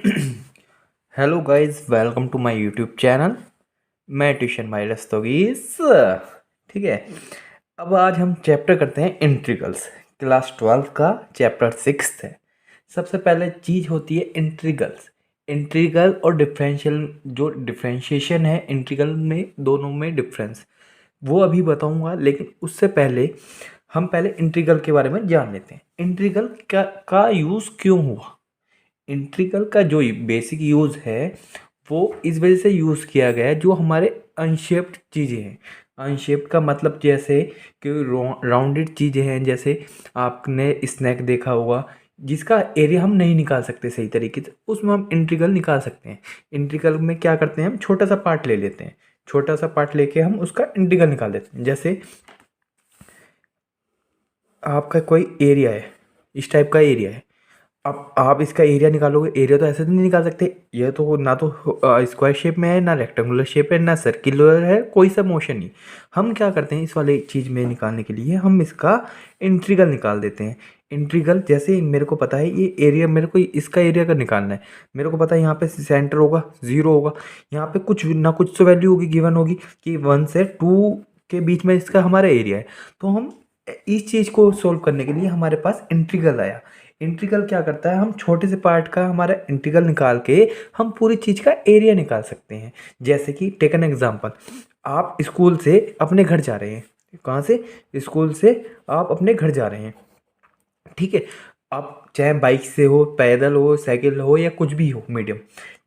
Hello guys, welcome to my YouTube channel. मैं ट्यूशन माई रस्तोगीस। ठीक है। अब आज हम चैप्टर करते हैं इंट्रीगल्स। क्लास 12 का चैप्टर 6 है। सबसे पहले चीज़ होती है इंट्रीगल्स। इंट्रीगल और डिफरेंशियल, जो डिफरेंशिएशन है इंट्रीगल में, दोनों में डिफरेंस वो अभी बताऊंगा। लेकिन उससे पहले हम पहले इंट्रीगल के बारे में जान लेते हैं। इंट्रीगल का यूज़ क्यों हुआ। इंट्रीगल का जो बेसिक यूज़ है वो इस वजह से यूज़ किया गया है, जो हमारे अनशेप्ड चीज़ें हैं। अनशेप्ड का मतलब जैसे कि राउंडेड चीज़ें हैं, जैसे आपने स्नैक देखा होगा जिसका एरिया हम नहीं निकाल सकते सही तरीके से, उसमें हम इंट्रीगल निकाल सकते हैं। इंट्रीगल में क्या करते हैं, हम छोटा सा पार्ट ले लेते हैं। छोटा सा पार्ट लेके हम उसका इंट्रीगल निकाल देते हैं। जैसे आपका कोई एरिया है, इस टाइप का एरिया है। अब आप इसका एरिया निकालोगे, एरिया तो ऐसे तो नहीं निकाल सकते। ये तो ना तो स्क्वायर शेप में है, ना रेक्टेंगुलर शेप है, ना सर्कुलर है, कोई सा मोशन नहीं। हम क्या करते हैं, इस वाले चीज़ में निकालने के लिए हम इसका इंट्रीगल निकाल देते हैं। इंट्रीगल जैसे मेरे को पता है ये एरिया, मेरे को इसका एरिया का निकालना है। मेरे को पता है यहाँ पे सेंटर होगा, ज़ीरो होगा। यहाँ पे कुछ ना कुछ तो वैल्यू होगी, गिवन होगी कि 1 से 2 के बीच में इसका हमारा एरिया है। तो हम इस चीज़ को सोल्व करने के लिए हमारे पास इंट्रीगल आया। इंटीग्रल क्या करता है, हम छोटे से पार्ट का हमारा इंटीग्रल निकाल के हम पूरी चीज़ का एरिया निकाल सकते हैं। जैसे कि टेक एन एग्जांपल, आप स्कूल से अपने घर जा रहे हैं। कहाँ से? स्कूल से आप अपने घर जा रहे हैं। ठीक है। आप चाहे बाइक से हो, पैदल हो, साइकिल हो, या कुछ भी हो मीडियम।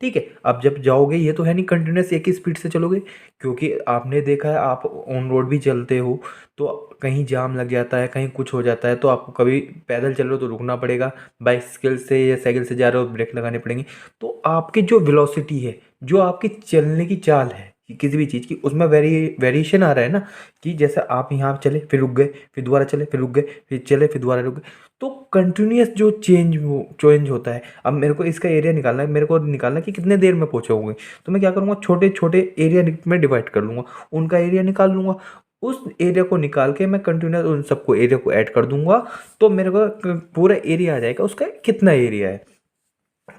ठीक है। अब जब जाओगे, ये तो है नहीं कंटिन्यूस एक ही स्पीड से चलोगे, क्योंकि आपने देखा है आप ऑन रोड भी चलते हो तो कहीं जाम लग जाता है, कहीं कुछ हो जाता है, तो आपको कभी पैदल चल रहे हो तो रुकना पड़ेगा, बाइसिकल से या साइकिल से जा रहे हो ब्रेक लगाने पड़ेंगे। तो आपकी जो वेलोसिटी है, जो आपकी चलने की चाल है किसी भी चीज़ की, उसमें वेरिएशन आ रहा है ना। कि जैसे आप यहाँ चले फिर रुक गए, फिर दोबारा चले फिर रुक गए, फिर चले फिर दोबारा रुक गए। तो कंटिन्यूस जो चेंज होता है। अब मेरे को इसका एरिया निकालना है, मेरे को निकालना है कि कितने देर में पहुँचोगे। तो मैं क्या करूँगा, छोटे छोटे एरिया में डिवाइड कर लूँगा, उनका एरिया निकाल लूँगा। उस एरिया को निकाल के मैं कंटिन्यूस उन सबको एरिया को ऐड कर दूंगा, तो मेरे को पूरा एरिया आ जाएगा उसका कितना एरिया है।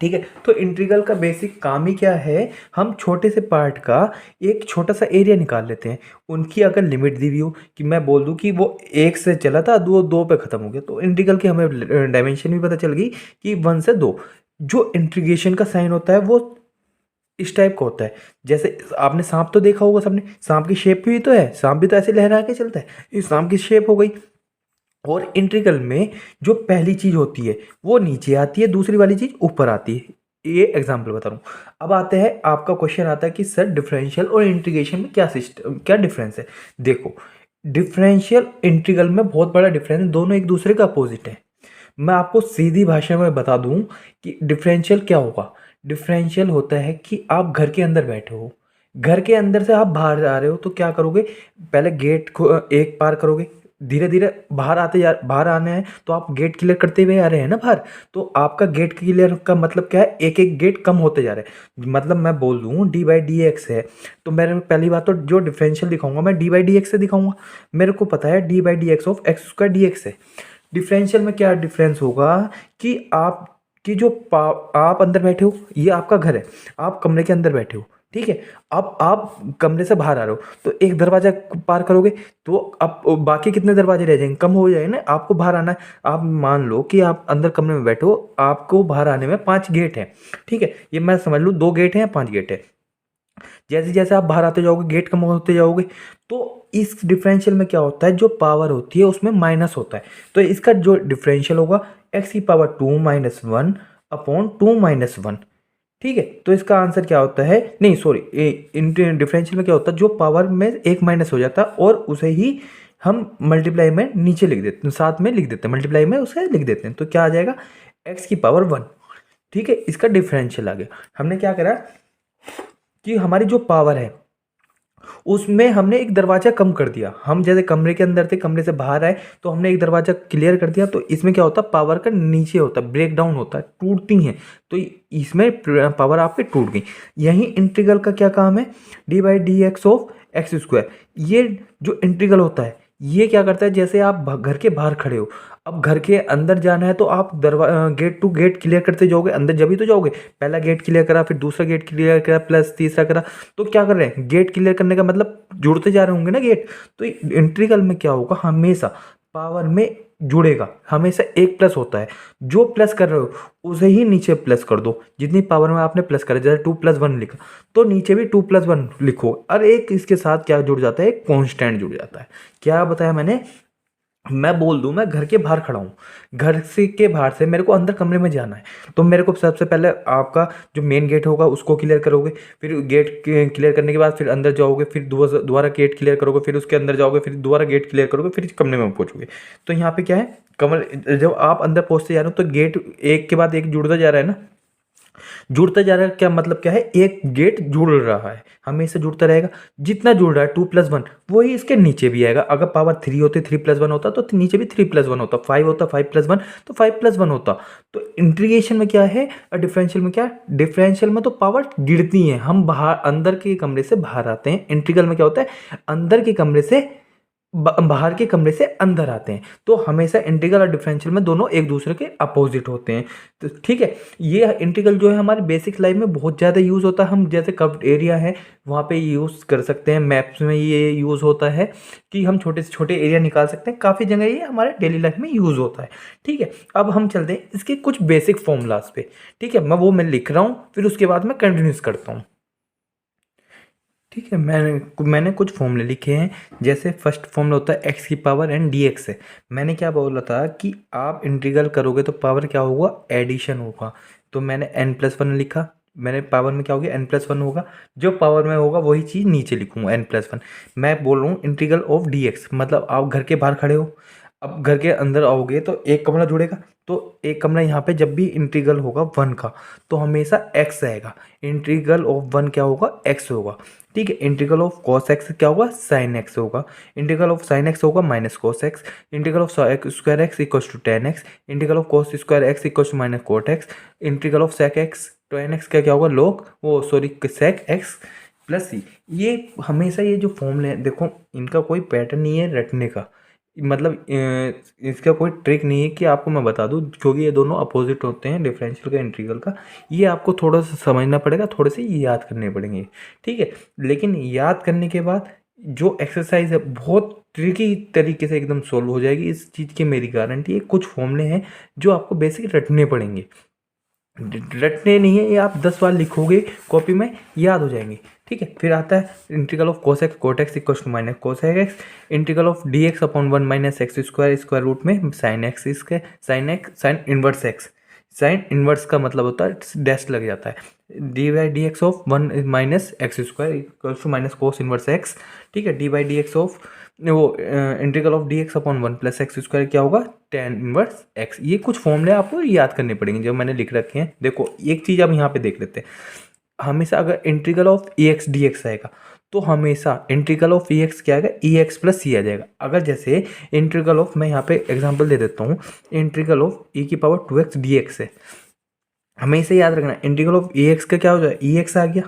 ठीक है। तो इंटीग्रल का बेसिक काम ही क्या है, हम छोटे से पार्ट का एक छोटा सा एरिया निकाल लेते हैं। उनकी अगर लिमिट दी हुई हो, कि मैं बोल दूं कि वो 1 से चला था, 2 पे ख़त्म हो गया, तो इंटीग्रल की हमें डायमेंशन भी पता चल गई कि 1 से 2। जो इंटीग्रेशन का साइन होता है वो इस टाइप का होता है। जैसे आपने सांप तो देखा होगा सबने, सांप की शेप भी तो है, सांप भी तो ऐसे लहरा के चलता है, ये सांप की शेप हो गई। और इंटीग्रल में जो पहली चीज होती है वो नीचे आती है, दूसरी वाली चीज ऊपर आती है। ये एग्जाम्पल बता रहा हूँ। अब आते हैं, आपका क्वेश्चन आता है कि सर डिफरेंशियल और इंटीग्रेशन में क्या सिस्टम, क्या डिफरेंस है। देखो, डिफरेंशियल इंटीग्रल में बहुत बड़ा डिफरेंस है, दोनों एक दूसरे के अपोजिट है। मैं आपको सीधी भाषा में बता दूं कि डिफरेंशियल क्या होगा। डिफरेंशियल होता है कि आप घर के अंदर बैठे हो, घर के अंदर से आप बाहर जा रहे हो, तो क्या करोगे, पहले गेट को एक पार करोगे, धीरे धीरे बाहर आने हैं, तो आप गेट क्लियर करते हुए आ रहे हैं ना बाहर। तो आपका गेट क्लियर का मतलब क्या है, एक एक गेट कम होते जा रहे हैं। मतलब मैं बोल दूं d/dx है, तो मैंने पहली बात तो जो डिफरेंशियल दिखाऊंगा मैं d/dx से दिखाऊंगा। मेरे को पता है d/dx ऑफ x² dx है। डिफरेंशियल में क्या डिफरेंस होगा कि आप अंदर बैठे हो, ये आपका घर है, आप कमरे के अंदर बैठे हो। ठीक है। अब आप कमरे से बाहर आ रहे हो, तो एक दरवाजा पार करोगे, तो अब बाकी कितने दरवाजे रह जाएंगे, कम हो जाएंगे ना। आपको बाहर आना है, आप मान लो कि आप अंदर कमरे में बैठे हो, आपको बाहर आने में 5 गेट हैं। ठीक है, ये मैं समझ लूँ 2 गेट हैं या 5 गेट है। जैसे जैसे आप बाहर आते जाओगे, गेट कम होते जाओगे, तो इस डिफरेंशियल में क्या होता है, जो पावर होती है उसमें माइनस होता है। तो इसका जो डिफरेंशियल होगा x⁻2 - 1 अपॉन 2 - 1। ठीक है। तो इसका आंसर क्या होता है, नहीं सॉरी, डिफरेंशियल में क्या होता है, जो पावर में एक माइनस हो जाता है और उसे ही हम मल्टीप्लाई में नीचे लिख देते हैं, साथ में लिख देते हैं, मल्टीप्लाई में उसे लिख देते हैं, तो क्या आ जाएगा x⁻1। ठीक है। इसका डिफरेंशियल आ गया। हमने क्या करा कि हमारी जो पावर है उसमें हमने एक दरवाजा कम कर दिया। हम जैसे कमरे के अंदर थे, कमरे से बाहर आए, तो हमने एक दरवाजा क्लियर कर दिया। तो इसमें क्या होता है, पावर का नीचे होता है, ब्रेक डाउन होता है, टूटती हैं। तो इसमें पावर आपकी टूट गई। यही इंटीग्रल का क्या काम है, d/dx ऑफ x²। ये जो इंटीग्रल होता है ये क्या करता है, जैसे आप घर के बाहर खड़े हो, अब घर के अंदर जाना है तो आप गेट टू गेट क्लियर करते जाओगे, अंदर जब ही तो जाओगे। पहला गेट क्लियर करा, फिर दूसरा गेट क्लियर करा, प्लस तीसरा करा। तो क्या कर रहे हैं, गेट क्लियर करने का मतलब जुड़ते जा रहे होंगे ना गेट। तो इंटीग्रल में क्या होगा, हमेशा पावर में जुड़ेगा, हमेशा एक प्लस होता है। जो प्लस कर रहे हो उसे ही नीचे प्लस कर दो, जितनी पावर में आपने प्लस करा। जैसे 2+1 लिखा तो नीचे भी 2+1 लिखो। और एक इसके साथ क्या जुड़ जाता है, एक कॉन्स्टेंट जुड़ जाता है। क्या बताया मैंने, मैं बोल दूं मैं घर के बाहर खड़ा हूँ, घर से के बाहर से मेरे को अंदर कमरे में जाना है, तो मेरे को सबसे पहले आपका जो मेन गेट होगा उसको क्लियर करोगे, फिर गेट क्लियर करने के बाद फिर अंदर जाओगे, फिर दोबारा गेट क्लियर करोगे, फिर उसके अंदर जाओगे, फिर दोबारा गेट क्लियर करोगे, फिर कमरे में पहुंचोगे। तो यहाँ पे क्या है, कमरे जब आप अंदर पहुंचते जा रहे हो तो गेट एक के बाद एक जुड़ता जा रहा है ना, जुड़ता जा रहा है। क्या मतलब क्या है, एक गेट जुड़ रहा है, हमेशा जुड़ता रहेगा। जितना जुड़ रहा है 2+1 वही इसके नीचे भी आएगा। अगर पावर 3 होती, 3+1 होता तो नीचे भी 3+1 होता, 5 होता 5+1 तो 5+1 होता। तो इंटीग्रेशन में क्या है और डिफरेंशियल में क्या है, डिफरेंशियल में तो पावर गिरती है, हम बाहर अंदर के कमरे से बाहर आते हैं। इंटीग्रल में क्या होता है, अंदर के कमरे से बाहर के कमरे से अंदर आते हैं। तो हमेशा इंटीग्रल और डिफरेंशियल में दोनों एक दूसरे के अपोजिट होते हैं। तो ठीक है, ये इंटीग्रल जो है हमारी बेसिक लाइफ में बहुत ज़्यादा यूज़ होता है। हम जैसे कर्व्ड एरिया है वहाँ पे यूज़ कर सकते हैं, मैप्स में ये यूज़ होता है कि हम छोटे से छोटे एरिया निकाल सकते हैं। काफ़ी जगह ये हमारे डेली लाइफ में यूज़ होता है। ठीक है, अब हम चलते हैं इसके कुछ बेसिक फॉर्मूलाज पे। ठीक है, मैं लिख रहा हूँ, फिर उसके बाद मैं कंटिन्यूस करता हूँ। ठीक है, मैंने कुछ फॉर्मूले लिखे हैं। जैसे फर्स्ट फॉर्मूला होता है एक्स की पावर एन डी एक्स है। मैंने क्या बोला था कि आप इंटीग्रल करोगे तो पावर क्या होगा, एडिशन होगा। तो मैंने n+1 लिखा, मैंने पावर में क्या होगा, n+1 होगा। जो पावर में होगा वही चीज़ नीचे लिखूंगा, n+1। मैं बोल रहा हूँ इंटीग्रल ऑफ डी एक्स, मतलब आप घर के बाहर खड़े हो, अब घर के अंदर आओगे तो एक कमरा जुड़ेगा। तो एक कमरा यहाँ पे जब भी इंटीग्रल होगा 1 का तो हमेशा x आएगा। इंटीग्रल ऑफ 1 क्या होगा, x होगा। ठीक है, इंटीग्रल ऑफ cos x क्या होगा, sin x होगा। इंटीग्रल ऑफ sin x होगा minus cos x। Integral of square x equal to tan x। Integral of cos square x equal to minus cot x। Integral of sec x tan x का क्या होगा, log वो sorry sec x plus c। ये हमेशा ये जो फॉर्मूले हैं देखो, इनका कोई पैटर्न नहीं है रटने का, मतलब इसका कोई ट्रिक नहीं है कि आपको मैं बता दूं, क्योंकि ये दोनों अपोजिट होते हैं, डिफरेंशियल का इंटीग्रल का। ये आपको थोड़ा सा समझना पड़ेगा, थोड़े से ये याद करने पड़ेंगे। ठीक है, लेकिन याद करने के बाद जो एक्सरसाइज है बहुत ट्रिकी तरीके से एकदम सोल्व हो जाएगी, इस चीज़ की मेरी गारंटी है। कुछ फॉर्मूले हैं जो आपको बेसिक रटने पड़ेंगे, रटने नहीं है, ये आप 10 बार लिखोगे कॉपी में याद हो जाएंगे। ठीक है, फिर आता है integral of cos x cot x equal to minus cos x। Integral of dx upon 1 minus x square square root में sin x, इसके sine inverse x। Sine inverse का मतलब होता है डैश लग जाता है। D by d x of 1 minus x square equal to minus cos inverse x। ठीक है, d by d x of वो integral of d x upon 1 plus x square क्या होगा, tan इनवर्स x। ये कुछ फॉर्मूले आपको याद करने पड़ेंगे जो मैंने लिख रखे हैं। देखो एक चीज़ आप यहाँ पे देख लेते हैं, हमेशा अगर integral of E x d x आएगा तो हमेशा इंटीग्रल ऑफ ई एक्स क्या आएगा, ई एक्स प्लस सी आ जाएगा। अगर जैसे इंटीग्रल ऑफ, मैं यहाँ पे एग्जांपल दे देता हूँ, इंटीग्रल ऑफ ई की पावर 2x डी एक्स है, हमेशा याद रखना इंटीग्रल ऑफ ई एक्स का क्या हो जाएगा, ई एक्स आ गया।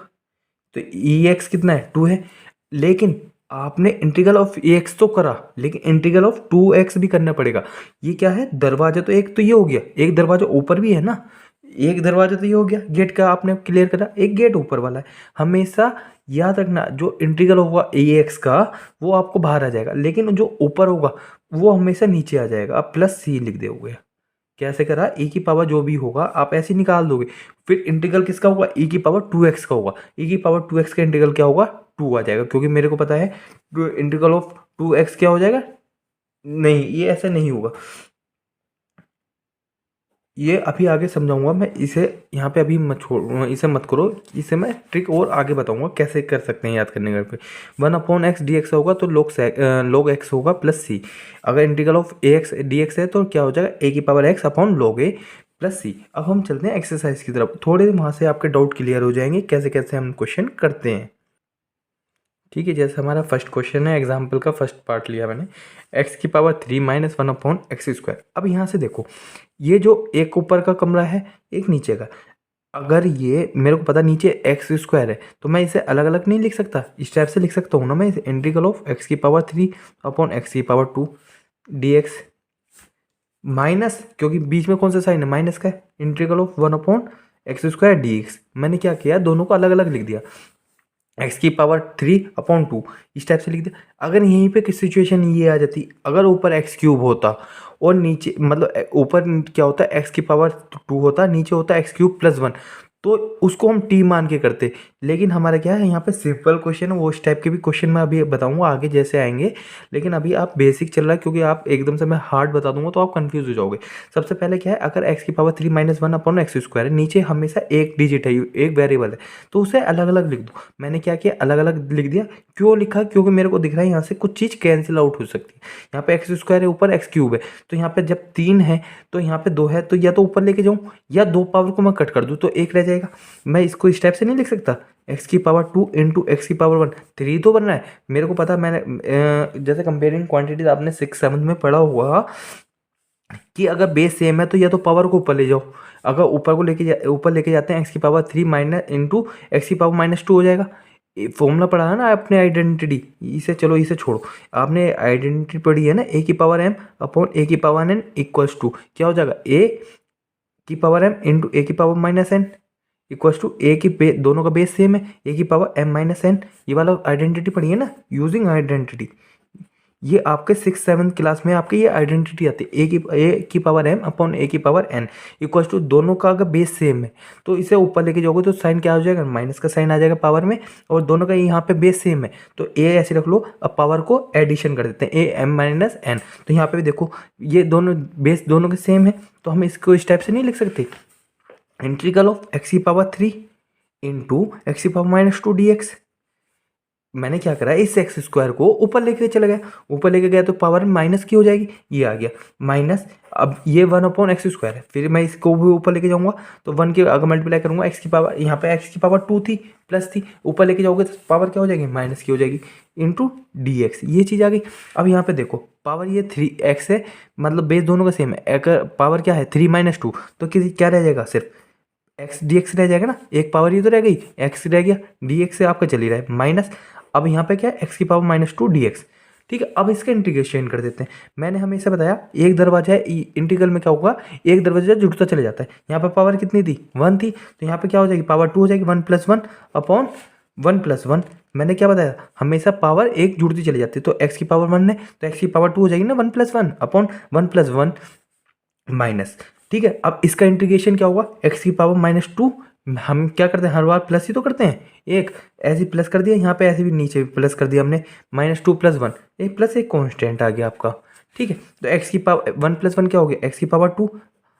तो ई एक्स कितना है, 2 है। लेकिन आपने इंटीग्रल ऑफ ए एक्स तो करा, लेकिन इंटीग्रल ऑफ 2x भी करना पड़ेगा। ये क्या है, दरवाजा तो एक तो ये हो गया, एक दरवाजा ऊपर भी है ना, एक दरवाजा तो ये हो गया गेट का, आपने क्लियर करा, एक गेट ऊपर वाला है। हमेशा याद रखना जो इंटीग्रल होगा ए एक्स का वो आपको बाहर आ जाएगा, लेकिन जो ऊपर होगा वो हमेशा नीचे आ जाएगा। आप प्लस सी लिख दोगे। कैसे करा, e की पावर जो भी होगा आप ऐसे निकाल दोगे। फिर इंटीग्रल किसका होगा, e की पावर 2x का होगा। e की पावर 2x का इंटीग्रल क्या होगा, 2 आ जाएगा, क्योंकि मेरे को पता है इंटीग्रल ऑफ 2x क्या हो जाएगा। नहीं, ये ऐसे नहीं होगा, ये अभी आगे समझाऊंगा मैं इसे, यहाँ पे अभी मत छोड़, इसे मत करो, इसे मैं ट्रिक और आगे बताऊंगा कैसे कर सकते हैं याद करने के। 1/x dx होगा तो log x होगा प्लस सी। अगर integral of a x d x है तो क्या हो जाएगा, a की power x upon log a plus C. अब हम चलते हैं एक्सरसाइज की तरफ, थोड़े वहाँ से आपके डाउट क्लियर हो जाएंगे कैसे कैसे हम क्वेश्चन करते हैं। ठीक है, जैसे हमारा फर्स्ट क्वेश्चन है, एग्जाम्पल का फर्स्ट पार्ट लिया मैंने, x की पावर 3 माइनस 1/x स्क्वायर। अब यहाँ से देखो, ये जो एक ऊपर का कमरा है एक नीचे का, अगर ये मेरे को पता नीचे एक्स स्क्वायर है तो मैं इसे अलग अलग नहीं लिख सकता, इस टाइप से लिख सकता हूँ ना मैं इसे, इंटीग्रल ऑफ एक्स की पावर 3 अपॉन एक्स की पावर 2 dx माइनस, क्योंकि बीच में कौन सा साइन है, माइनस का है, integral of 1 upon x square dx। मैंने क्या किया, दोनों को अलग अलग लिख दिया, एक्स की पावर 3 अपॉन 2 इस टाइप से लिख दिया। अगर यहीं पे किस सिचुएशन ये आ जाती, अगर ऊपर एक्स क्यूब होता और नीचे मतलब ऊपर क्या होता है एक्स की पावर 2 होता, नीचे होता एक्स क्यूब प्लस 1, तो उसको हम टी मान के करते। लेकिन हमारा क्या है यहाँ पे सिंपल क्वेश्चन है, वो उस टाइप के भी क्वेश्चन मैं अभी बताऊंगा आगे जैसे आएंगे, लेकिन अभी आप बेसिक चल रहा है, क्योंकि आप एकदम से मैं हार्ड बता दूंगा तो आप कंफ्यूज हो जाओगे। सबसे पहले क्या है, अगर एक्स की power 3 minus 1 upon x square है, नीचे हमेशा एक डिजिट है, एक वेरिएबल है, तो उसे अलग अलग लिख दो। मैंने क्या किया, अलग अलग लिख दिया। क्यों लिखा, क्योंकि मेरे को दिख रहा है यहाँ से कुछ चीज़ कैंसिल आउट हो सकती है। यहाँ पे एक्स स्क्वायर है, ऊपर एक्स क्यूब है, तो यहाँ पे जब 3 है तो यहाँ पे 2 है, तो या तो ऊपर लेके जाऊँ या 2 पावर को मैं कट कर दूँ तो एक रह जाएगा। मैं इसको इस टाइप से नहीं लिख सकता, एक्स की पावर 2 इंटू एक्स की पावर 1, 3 तो बन रहा है मेरे को पता। मैंने जैसे कंपेयरिंग क्वांटिटीज आपने 6-7 में पढ़ा हुआ कि अगर बेस सेम है तो या तो पावर को ऊपर ले जाओ, अगर ऊपर लेके जाते हैं एक्स की पावर 3 माइनस इंटू एक्स की पावर -2 हो जाएगा। फॉर्मूला पढ़ा है ना आपने आइडेंटिटी, इसे चलो इसे छोड़ो, आपने आइडेंटिटी पढ़ी है ना, ए की पावर एम अपॉन ए की पावर एन इक्वल्स टू क्या हो जाएगा, ए की पावर एम इंटू ए की पावर -n इक्वल्स टू ए की दोनों का बेस सेम है, ए की पावर m-n। ये वाला आइडेंटिटी पढ़ी है ना, यूजिंग आइडेंटिटी। ये आपके 6-7 क्लास में आपके ये आइडेंटिटी आती है, ए की पावर m अपॉन ए की पावर n इक्वल्स टू, दोनों का अगर बेस सेम है तो इसे ऊपर लेके जाओगे तो साइन क्या हो जाएगा, माइनस का साइन आ जाएगा पावर में, और दोनों का यहाँ पे बेस सेम है तो ए ऐसे रख लो। अब पावर को एडिशन कर देते हैं, ए एम माइनस एन, तो यहाँ पे भी देखो ये दोनों बेस दोनों के सेम है, तो हम इसको इस टाइप से नहीं लिख सकते, इंटीग्रल ऑफ एक्स की पावर 3 इंटू एक्स की पावर -2 dx। मैंने क्या करा, इस एक्स स्क्वायर को ऊपर लेके चला गया, ऊपर लेके गया तो पावर माइनस की हो जाएगी, ये आ गया माइनस। अब ये 1 अपॉन एक्स स्क्वायर है, फिर मैं इसको भी ऊपर लेके जाऊंगा तो 1 के अगर मल्टीप्लाई करूंगा एक्स की पावर, यहाँ पे एक्स की पावर 2 थी प्लस थी, ऊपर लेके जाओगे तो पावर क्या हो जाएगी, माइनस की हो जाएगी इंटू डी एक्स, ये चीज़ आ गई। अब यहाँ पे देखो पावर ये 3x है, मतलब बेस दोनों का सेम है, अगर पावर क्या है 3 - 2 तो किसी क्या रह जाएगा, सिर्फ एक्स डी एक्स रह जाएगा ना, एक पावर ये तो रह गई, एक्स रह गया, डी एक्स से आपका चल ही रहा है माइनस। अब यहाँ पे क्या है, एक्स की पावर -2 dx। ठीक है, अब इसका इंटीग्रेशन कर देते हैं। मैंने हमेशा बताया एक दरवाजा है, इंटीग्रल में क्या होगा, एक दरवाजा जुड़ता चले जाता है। यहाँ पे पावर कितनी थी, 1 थी, तो यहाँ पे क्या हो जाएगी, पावर 2 हो जाएगी, 1 + 1 अपॉन 1 + 1। मैंने क्या बताया, हमेशा पावर एक जुड़ती चली जाती है, तो एक्स की पावर 1 है तो एक्स की पावर 2 हो जाएगी ना, 1 + 1 अपॉन 1 + 1 माइनस। ठीक है, अब इसका इंटीग्रेशन क्या होगा, एक्स की पावर -2, हम क्या करते हैं हर बार प्लस ही तो करते हैं, एक ऐसे प्लस कर दिया, यहाँ पे ऐसे भी नीचे भी प्लस कर दिया हमने, -2 + 1, एक प्लस एक कांस्टेंट आ गया आपका। ठीक है, तो एक्स की पावर 1 + 1 क्या हो गया, एक्स की पावर 2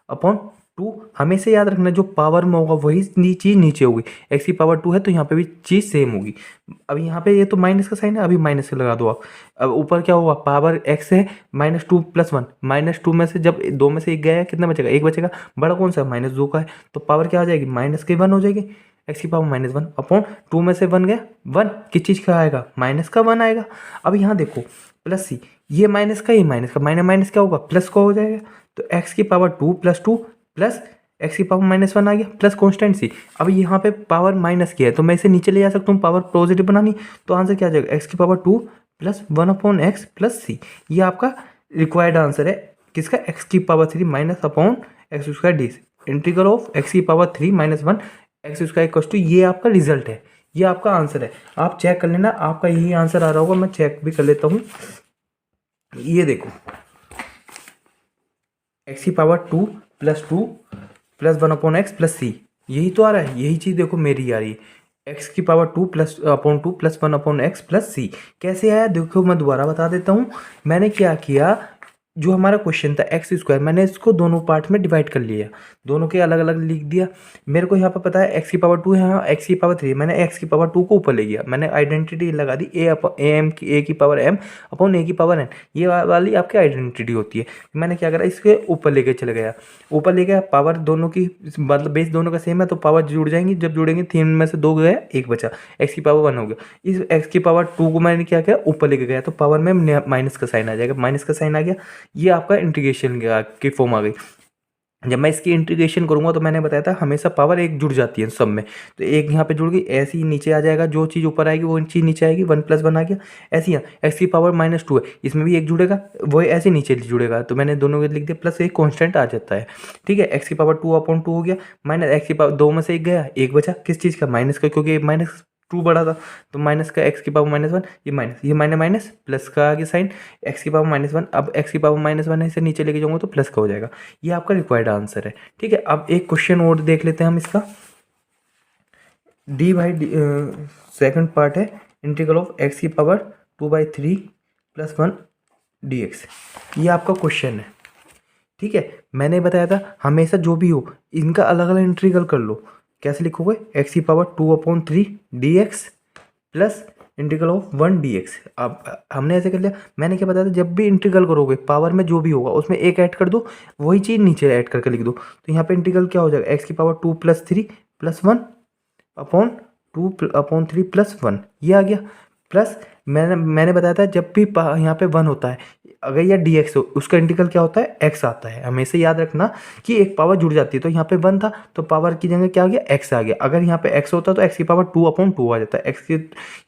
अपॉन 2। हमेशा याद रखना जो पावर में होगा वही चीज़ नीचे होगी, एक्स की पावर 2 है तो यहाँ पे भी चीज़ सेम होगी। अब यहाँ पे ये तो माइनस का साइन है, अभी माइनस से लगा दो आप। अब ऊपर क्या होगा, पावर एक्स है, -2 + 1, -2 में से जब 2 में से एक गया है कितना बचेगा, एक बचेगा, बड़ा कौन सा -2 का है, तो पावर क्या आ जाएगी, -1 हो जाएगी, एक्स की पावर -1 अपॉन 2 में से 1 गया, 1 किस चीज़ का आएगा, माइनस का 1 आएगा। अब यहाँ देखो प्लस सी, ये माइनस का, ये माइनस का, माइनस क्या होगा, प्लस का हो जाएगा, तो एक्स की पावर 2 + 2 प्लस एक्स की पावर -1 आ गया, प्लस कॉन्स्टेंट सी। अब यहाँ पे पावर माइनस की है तो मैं इसे नीचे ले जा सकता हूँ, पावर पॉजिटिव बनानी, तो आंसर क्या आ जाएगा, एक्स की power 2 + 1 upon x plus C. ये आपका रिक्वायर्ड आंसर है किसका, एक्स की power 3 minus upon x square d, integral of x की power 3 - 1 x square equal to, ये आपका रिजल्ट है, ये आपका आंसर है। आप चेक कर लेना, आपका यही आंसर आ रहा होगा, मैं चेक भी कर लेता हूँ। ये देखो एक्स की पावर 2 + 2 + 1 अपॉन एक्स प्लस सी, यही तो आ रहा है, यही चीज़ देखो मेरी आ रही है, एक्स की पावर 2 + 2 + 1 अपॉन एक्स प्लस सी। कैसे आया देखो, मैं दोबारा बता देता हूँ। मैंने क्या किया, जो हमारा क्वेश्चन था एक्स स्क्वायर, मैंने इसको दोनों पार्ट में डिवाइड कर लिया, दोनों के अलग अलग लिख दिया। मेरे को यहाँ पर पता है एक्स की पावर 2 है, यहाँ एक्स की पावर 3, मैंने एक्स की पावर 2 को ऊपर ले गया, मैंने आइडेंटिटी लगा दी ए की पावर एम अपॉन ए की पावर एन, ये वाली आपकी आइडेंटिटी होती है। मैंने क्या करा, इसके ऊपर लेके चले गया, ऊपर ले गया, पावर दोनों की मतलब बेस दोनों का सेम है तो पावर जुड़ जाएंगी, जब जुड़ेंगी 3 में से 2 गया, एक बचा, एक्स की पावर 1 हो गया। इस एक्स की पावर 2 को मैंने क्या किया, ऊपर लेके गया तो पावर में माइनस का साइन आ जाएगा, माइनस का साइन आ गया, ये आपका इंटीग्रेशन की फॉर्म आ गई। जब मैं इसकी इंटीग्रेशन करूँगा तो मैंने बताया था हमेशा पावर एक जुड़ जाती है सब में। तो एक यहाँ पे जुड़ गई, ऐसे ही नीचे आ जाएगा, जो चीज़ ऊपर आएगी वो चीज़ नीचे आएगी, 1+1 आ गया। ऐसे ही यहाँ एक्स की पावर -2 है, इसमें भी एक जुड़ेगा, वो ऐसे नीचे जुड़ेगा, तो मैंने दोनों को लिख दिया, प्लस एक कॉन्स्टेंट आ जाता है। ठीक है, एक्स की पावर 2/2 हो गया, माइनस एक्स की पावर 2 में से एक गया, एक बचा किस चीज़ का, माइनस का, क्योंकि -2 बड़ा था, तो माइनस का एक्स की पावर -1, ये माइनस, ये माइनस माइनस प्लस का आगे साइन, एक्स की पावर -1, अब एक्स की पावर -1 है, इसे नीचे लेके जाऊंगा तो प्लस का हो जाएगा। ये आपका रिक्वायर्ड आंसर है। ठीक है, अब एक क्वेश्चन और देख लेते हैं हम इसका। डी बाई सेकंड पार्ट है, इंटीग्रल ऑफ एक्स की पावर 2/3 + 1 dx। ये आपका क्वेश्चन है। ठीक है, मैंने बताया था हमेशा जो भी हो इनका अलग अलग इंटीग्रल कर लो। कैसे लिखोगे, एक्स की power 2/3 dx plus integral of 1 dx। अब हमने ऐसे कर लिया, मैंने क्या बताया था, जब भी इंटीग्रल करोगे पावर में जो भी होगा उसमें एक ऐड कर दो, वही चीज़ नीचे ऐड करके लिख दो। तो यहाँ पे इंटीग्रल क्या हो जाएगा, एक्स की पावर 2 + 3 + 1 अपॉन 2/3 + 1, ये आ गया। प्लस मैंने बताया था जब भी यहाँ पे 1 होता है, अगर यह dx हो, उसका इंटीग्रल क्या होता है, x आता है। हमेशा याद रखना कि एक पावर जुड़ जाती है, तो यहाँ पे 1 था तो पावर की जगह क्या आ गया, x आ गया। अगर यहाँ पे x होता तो x की पावर 2/2 आ जाता है, x की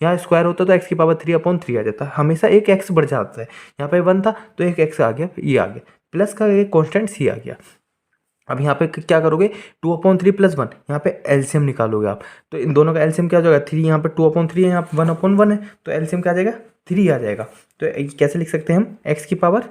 यहाँ स्क्वायर होता तो x की पावर 3/3 आ जाता है। हमेशा एक x बढ़ जाता है, यहाँ पे 1 था तो एक x आ गया, ये आ गया, प्लस का एक कॉन्स्टेंट c आ गया। अब यहाँ पे क्या करोगे, 2/3 + 1, यहाँ पे एलसीएम निकालोगे आप, तो इन दोनों का एलसीएम क्या हो जाएगा, 3, यहाँ पे 2/3 है, यहाँ पे 1/1 है, तो एलसीएम क्या आ जाएगा, 3 आ जाएगा। तो कैसे लिख सकते हैं हम, एक्स की पावर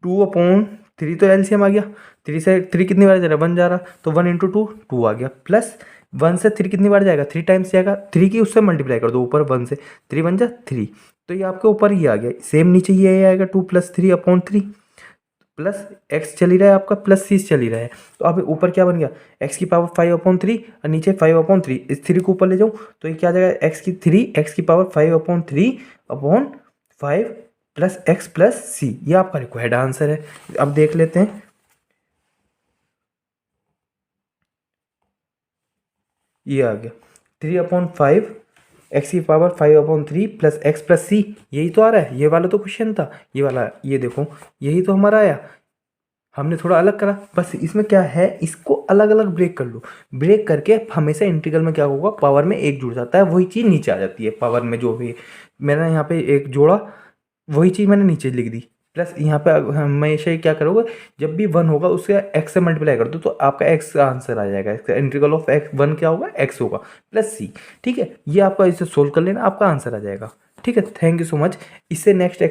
2/3, तो एलसीएम आ गया, 3 से 3 कितनी बार जा रहा है, 1 जा रहा, तो 1 × 2 2 आ गया, प्लस 1 से 3 कितनी बार जाएगा, 3 टाइम्स जाएगा, 3 की उससे मल्टीप्लाई कर दो ऊपर 1 से, 3 × 1 = 3, तो ये आपके ऊपर ही आ गया। सेम नीचे ये आएगा 2 + 3/3 प्लस एक्स चली रहा है आपका, प्लस सी चली रहा है, तो अब ऊपर क्या बन गया, एक्स की पावर 5/3 और नीचे 5/3, इस 3 को ऊपर ले जाऊँ तो ये क्या आ जाएगा, एक्स की power 5/3/5 plus x plus C. ये आपका रिक्वायर्ड आंसर है। अब देख लेते हैं, ये आ गया 3/5 एक्स की पावर 5/3 प्लस एक्स प्लस सी, यही तो आ रहा है। ये वाला तो क्वेश्चन था, ये वाला, ये देखो यही तो हमारा आया। हमने थोड़ा अलग करा, बस इसमें क्या है, इसको अलग अलग ब्रेक कर लो। ब्रेक करके हमेशा इंटीग्रल में क्या होगा, पावर में एक जुड़ जाता है, वही चीज़ नीचे आ जाती है। पावर में जो भी मैंने यहाँ पे एक जोड़ा, वही चीज़ मैंने नीचे लिख दी। प्लस यहाँ पे हमेशा ही क्या करोगे, जब भी 1 होगा उससे एक्स से मल्टीप्लाई कर दो, तो आपका एक्स का आंसर आ जाएगा। इसका इंटीग्रल ऑफ एक्स 1 क्या होगा, एक्स होगा प्लस सी। ठीक है, ये आपका इसे सोल्व कर लेना, आपका आंसर आ जाएगा। ठीक है, थैंक यू सो मच। इससे नेक्स्ट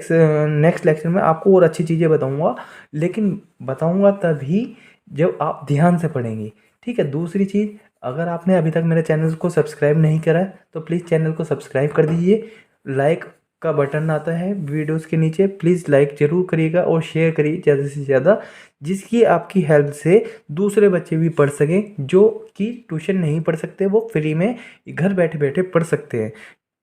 लेक्चर में आपको और अच्छी चीज़ें बताऊंगा, लेकिन बताऊंगा तभी जब आप ध्यान से पढ़ेंगे। ठीक है, दूसरी चीज़, अगर आपने अभी तक मेरे चैनल को सब्सक्राइब नहीं करा है तो प्लीज़ चैनल को सब्सक्राइब कर दीजिए। लाइक का बटन आता है वीडियोस के नीचे, प्लीज़ लाइक ज़रूर करिएगा और शेयर करिए ज़्यादा से ज़्यादा, जिसकी आपकी हेल्प से दूसरे बच्चे भी पढ़ सकें, जो कि ट्यूशन नहीं पढ़ सकते, वो फ्री में घर बैठे बैठे पढ़ सकते हैं।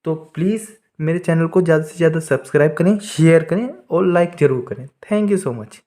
तो प्लीज़ मेरे चैनल को ज़्यादा से ज़्यादा सब्सक्राइब करें, शेयर करें और लाइक ज़रूर करें। Thank you so much.